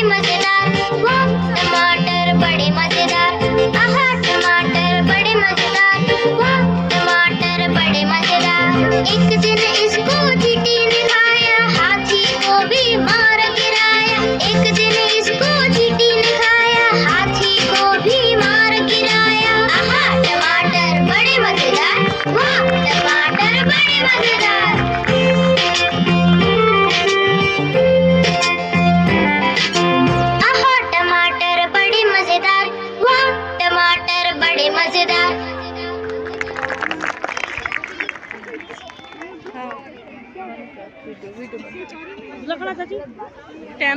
मजेदार, वो टमाटर बड़े मजेदार। आहा टमाटर बड़े मजेदार, वो टमाटर बड़े मजेदार। एक दिन इसको चींटी ने खाया, हाथी को भी मार गिराया। एक दिन इसको चींटी ने खाया, हाथी को भी मार गिराया। आहा टमाटर बड़े मजेदार, वो टमाटर बड़े मजेदार। आहा टमाटर बड़े मजेदार, वाह टमाटर बड़े मजेदार। हाँ वीडियो